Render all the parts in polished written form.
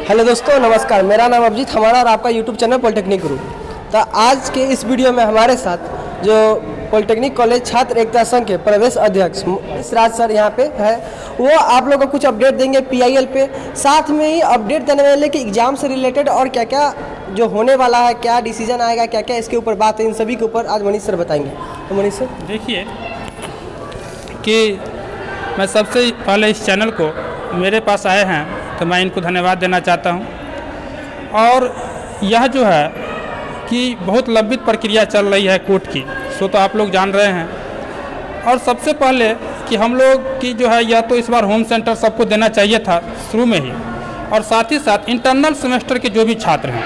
Hello दोस्तों, नमस्कार। मेरा नाम अभिजीत, हमारा और आपका यूट्यूब चैनल पॉलिटेक्निक गुरु। तो आज के इस वीडियो में हमारे साथ जो पॉलिटेक्निक कॉलेज छात्र एकता संघ के प्रदेश अध्यक्ष राज सर यहाँ पे है, वो आप लोगों को कुछ अपडेट देंगे पीआईएल पे। साथ में ही अपडेट देने वाले कि एग्जाम से रिलेटेड और क्या क्या जो होने वाला है, क्या डिसीजन आएगा, क्या क्या इसके ऊपर बात है, इन सभी के ऊपर आज मनीष सर बताएंगे। तो मनीष सर देखिए कि मैं सबसे पहले इस चैनल को मेरे पास आए हैं तो मैं इनको धन्यवाद देना चाहता हूं। और यह जो है कि बहुत लंबित प्रक्रिया चल रही है कोर्ट की, सो तो आप लोग जान रहे हैं। और सबसे पहले कि हम लोग की जो है यह तो इस बार होम सेंटर सबको देना चाहिए था शुरू में ही, और साथ ही साथ इंटरनल सेमेस्टर के जो भी छात्र हैं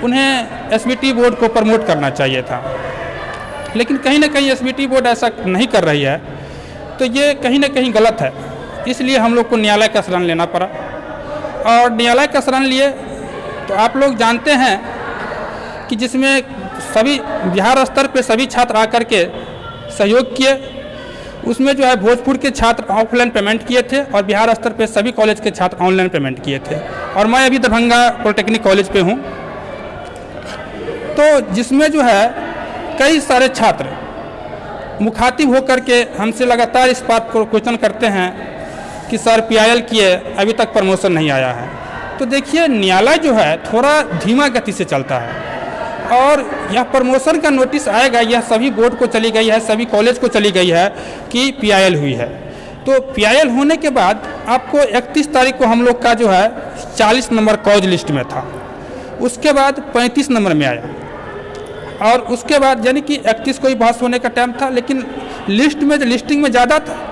उन्हें एसबीटी बोर्ड को प्रमोट करना चाहिए था। लेकिन कहीं ना कहीं एसबीटी बोर्ड ऐसा नहीं कर रही है, तो ये कहीं ना कहीं गलत है। इसलिए हम लोग को न्यायालय का शरण लेना पड़ा, और न्यायालय का शरण लिए तो आप लोग जानते हैं कि जिसमें सभी बिहार स्तर पे सभी छात्र आकर के सहयोग किए। उसमें जो है भोजपुर के छात्र ऑफलाइन पेमेंट किए थे और बिहार स्तर पे सभी कॉलेज के छात्र ऑनलाइन पेमेंट किए थे। और मैं अभी दरभंगा पॉलिटेक्निक कॉलेज पे हूँ, तो जिसमें जो है कई सारे छात्र मुखातिब होकर के हमसे लगातार इस बात को क्वेश्चन करते हैं कि सर पीआईएल किए अभी तक प्रमोशन नहीं आया है। तो देखिए न्यायालय जो है थोड़ा धीमा गति से चलता है, और यह प्रमोशन का नोटिस आएगा, यह सभी बोर्ड को चली गई है, सभी कॉलेज को चली गई है कि पीआईएल हुई है। तो पीआईएल होने के बाद आपको 31 तारीख को हम लोग का जो है 40 नंबर कॉज लिस्ट में था, उसके बाद 35 नंबर में आया, और उसके बाद यानी कि 31 को ही बहस होने का टाइम था, लेकिन लिस्टिंग में ज़्यादा था,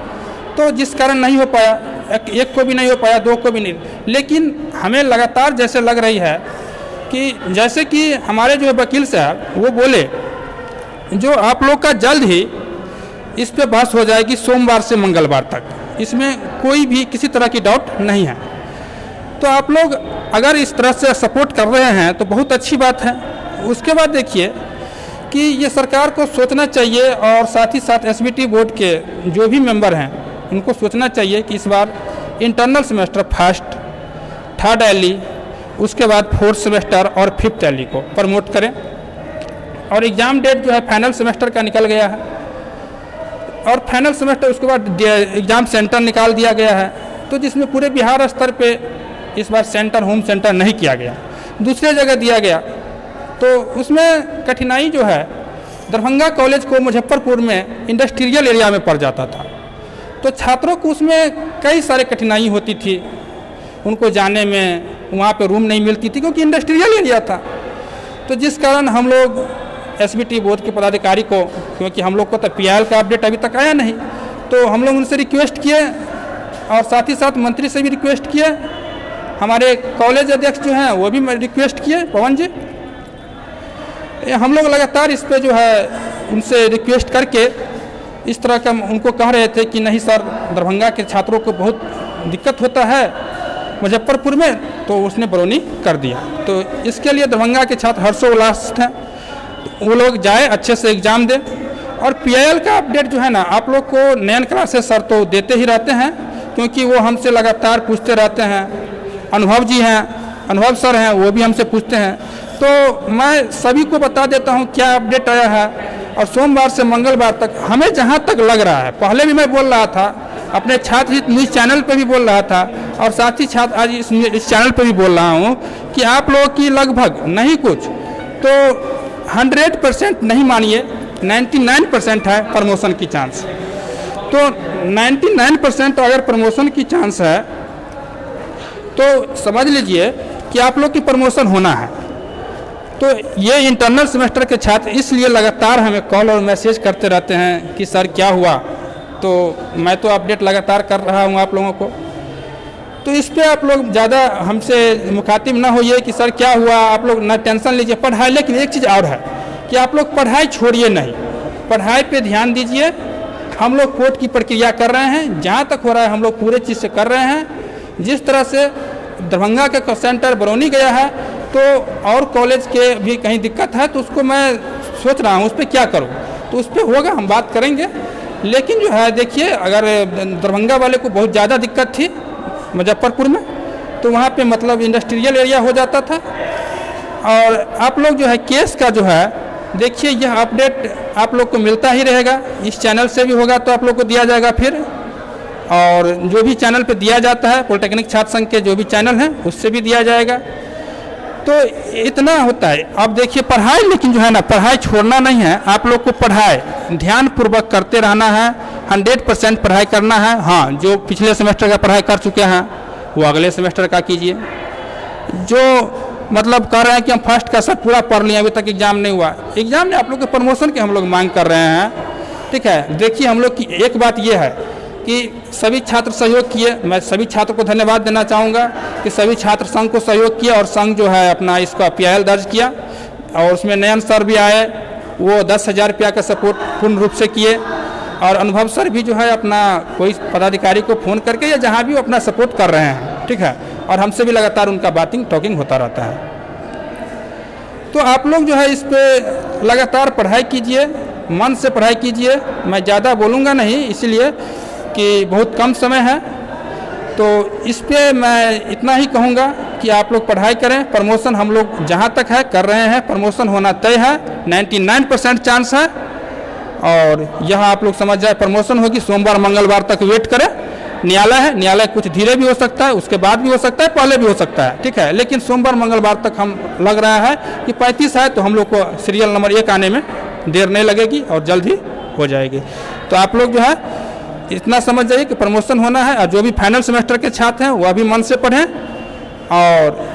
तो जिस कारण नहीं हो पाया, एक को भी नहीं हो पाया, दो को भी नहीं। लेकिन हमें लगातार जैसे लग रही है कि जैसे कि हमारे जो वकील साहब वो बोले जो आप लोग का जल्द ही इस पे बहस हो जाएगी सोमवार से मंगलवार तक, इसमें कोई भी किसी तरह की डाउट नहीं है। तो आप लोग अगर इस तरह से सपोर्ट कर रहे हैं तो बहुत अच्छी बात है। उसके बाद देखिए कि ये सरकार को सोचना चाहिए, और साथ ही साथ एसबीटी बोर्ड के जो भी मेंबर हैं उनको सोचना चाहिए कि इस बार इंटरनल सेमेस्टर फर्स्ट, थर्ड एली, उसके बाद फोर्थ सेमेस्टर और फिफ्थ एली को प्रमोट करें। और एग्ज़ाम डेट जो है फाइनल सेमेस्टर का निकल गया है, और फाइनल सेमेस्टर उसके बाद एग्ज़ाम सेंटर निकाल दिया गया है, तो जिसमें पूरे बिहार स्तर पे इस बार सेंटर होम सेंटर नहीं किया गया, दूसरे जगह दिया गया। तो उसमें कठिनाई जो है दरभंगा कॉलेज को मुजफ्फरपुर में इंडस्ट्रियल एरिया में पड़ जाता था, तो छात्रों को उसमें कई सारे कठिनाई होती थी, उनको जाने में वहाँ पे रूम नहीं मिलती थी क्योंकि इंडस्ट्रियल एरिया था। तो जिस कारण हम लोग एसबीटी बोर्ड के पदाधिकारी को, क्योंकि हम लोग को तो पीआईएल का अपडेट अभी तक आया नहीं, तो हम लोग उनसे रिक्वेस्ट किए, और साथ ही साथ मंत्री से भी रिक्वेस्ट किए, हमारे कॉलेज अध्यक्ष जो हैं वो भी रिक्वेस्ट किए, पवन जी। हम लोग लगातार इस पे जो है उनसे रिक्वेस्ट करके इस तरह का उनको कह रहे थे कि नहीं सर, दरभंगा के छात्रों को बहुत दिक्कत होता है मुजफ्फरपुर में, तो उसने बरौनी कर दिया। तो इसके लिए दरभंगा के छात्र हर्षोल्लास हैं, वो लोग जाए अच्छे से एग्ज़ाम दें। और पीआईएल का अपडेट जो है ना, आप लोग को नयन क्लासेस सर तो देते ही रहते हैं, क्योंकि वो हमसे लगातार पूछते रहते हैं। अनुभव जी हैं, अनुभव सर हैं, वो भी हमसे पूछते हैं। तो मैं सभी को बता देता हूँ क्या अपडेट आया है, और सोमवार से मंगलवार तक हमें जहाँ तक लग रहा है, पहले भी मैं बोल रहा था, अपने छात्र हित न्यूज़ चैनल पे भी बोल रहा था, और साथ ही छात्र आज इस चैनल पे भी बोल रहा हूँ कि आप लोगों की लगभग नहीं कुछ तो 100% नहीं मानिए, 99% है प्रमोशन की चांस। तो 99% अगर प्रमोशन की चांस है तो समझ लीजिए कि आप लोग की प्रमोशन होना है। तो ये इंटरनल सेमेस्टर के छात्र इसलिए लगातार हमें कॉल और मैसेज करते रहते हैं कि सर क्या हुआ, तो मैं तो अपडेट लगातार कर रहा हूँ आप लोगों को। तो इस पे आप लोग ज़्यादा हमसे मुखातिब ना होइए कि सर क्या हुआ, आप लोग ना टेंशन लीजिए, पढ़ाई। लेकिन एक चीज़ और है कि आप लोग पढ़ाई छोड़िए नहीं, पढ़ाई पे ध्यान दीजिए। हम लोग कोर्ट की प्रक्रिया कर रहे हैं, जहाँ तक हो रहा है हम लोग पूरे चीज़ से कर रहे हैं। जिस तरह से दरभंगा का सेंटर बरौनी गया है, तो और कॉलेज के भी कहीं दिक्कत है, तो उसको मैं सोच रहा हूँ उस पर क्या करूँ, तो उस पर होगा, हम बात करेंगे। लेकिन जो है देखिए, अगर दरभंगा वाले को बहुत ज़्यादा दिक्कत थी मुजफ्फरपुर में, तो वहाँ पे मतलब इंडस्ट्रियल एरिया हो जाता था। और आप लोग जो है केस का जो है देखिए, यह अपडेट आप लोग को मिलता ही रहेगा। इस चैनल से भी होगा तो आप लोग को दिया जाएगा फिर, और जो भी चैनल पे दिया जाता है पॉलिटेक्निक छात्र संघ के जो भी चैनल हैं उससे भी दिया जाएगा। तो इतना होता है। अब देखिए पढ़ाई, लेकिन जो है ना, पढ़ाई छोड़ना नहीं है। आप लोग को पढ़ाई ध्यानपूर्वक करते रहना है, 100% पढ़ाई करना है। हाँ, जो पिछले सेमेस्टर का पढ़ाई कर चुके हैं वो अगले सेमेस्टर का कीजिए। जो मतलब कर रहे हैं कि हम फर्स्ट का सब पूरा पढ़ लिए, अभी तक एग्ज़ाम नहीं हुआ, एग्ज़ाम में आप लोग के प्रमोशन की हम लोग मांग कर रहे हैं। ठीक है, देखिए हम लोग की एक बात ये है कि सभी छात्र सहयोग किए। मैं सभी छात्रों को धन्यवाद देना चाहूँगा कि सभी छात्र संघ को सहयोग किया और संघ जो है अपना इसका PIL दर्ज किया। और उसमें नयन सर भी आए, वो 10,000 रुपया का सपोर्ट पूर्ण रूप से किए। और अनुभव सर भी जो है अपना कोई पदाधिकारी को फ़ोन करके या जहाँ भी वो अपना सपोर्ट कर रहे हैं। ठीक है, और हमसे भी लगातार उनका बातिंग टॉकिंग होता रहता है। तो आप लोग जो है इस पे लगातार पढ़ाई कीजिए, मन से पढ़ाई कीजिए। मैं ज़्यादा बोलूँगा नहीं, इसलिए कि बहुत कम समय है। तो इस पे मैं इतना ही कहूँगा कि आप लोग पढ़ाई करें। प्रमोशन हम लोग जहाँ तक है कर रहे हैं, प्रमोशन होना तय है, 99% चांस है। और यह आप लोग समझ जाए प्रमोशन होगी। सोमवार मंगलवार तक वेट करें। न्यायालय है, न्यायालय कुछ धीरे भी हो सकता है, उसके बाद भी हो सकता है, पहले भी हो सकता है। ठीक है, लेकिन सोमवार मंगलवार तक हम लग रहा है कि 35 है तो हम लोग को सीरियल नंबर 1 आने में देर नहीं लगेगी और जल्द ही हो जाएगी। तो आप लोग जो है इतना समझ जाइए कि प्रमोशन होना है। और जो भी फाइनल सेमेस्टर के छात्र हैं वह भी मन से पढ़ें, और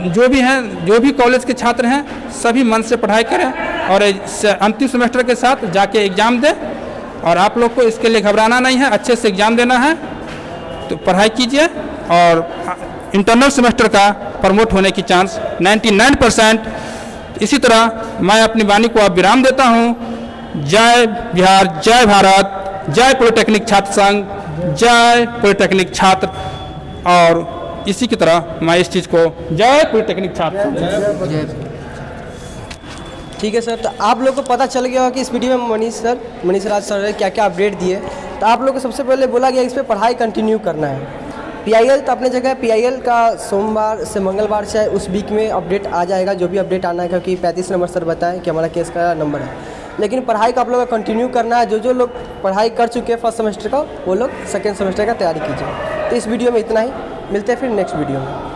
जो भी हैं, जो भी कॉलेज के छात्र हैं, सभी मन से पढ़ाई करें और अंतिम सेमेस्टर के साथ जाके एग्ज़ाम दें। और आप लोग को इसके लिए घबराना नहीं है, अच्छे से एग्ज़ाम देना है। तो पढ़ाई कीजिए और इंटरनल सेमेस्टर का प्रमोट होने की चांस 99%। इसी तरह मैं अपनी वाणी को अब विराम देता हूँ। जय बिहार, जय भारत, जय पॉलिटेक्निक छात्र संघ, जय पॉलिटेक्निक छात्र। और इसी की तरह मैं इस चीज़ को जय पॉलिटेक्निक छात्र। ठीक है सर, तो आप लोग को पता चल गया होगा कि इस वीडियो में मनीष राज सर ने क्या क्या अपडेट दिए। तो आप लोग को सबसे पहले बोला गया इस पर पढ़ाई कंटिन्यू करना है। PIL तो अपने जगह, PIL का सोमवार से मंगलवार से उस वीक में अपडेट आ जाएगा, जो भी अपडेट आना है, क्योंकि 35 नंबर सर बताएं कि हमारा केस का नंबर है। लेकिन पढ़ाई का आप लोग को कंटिन्यू करना है। जो लोग पढ़ाई कर चुके हैं फर्स्ट सेमेस्टर का, वो लोग सेकेंड सेमेस्टर का तैयारी कीजिए। तो इस वीडियो में इतना ही, मिलते हैं फिर नेक्स्ट वीडियो में।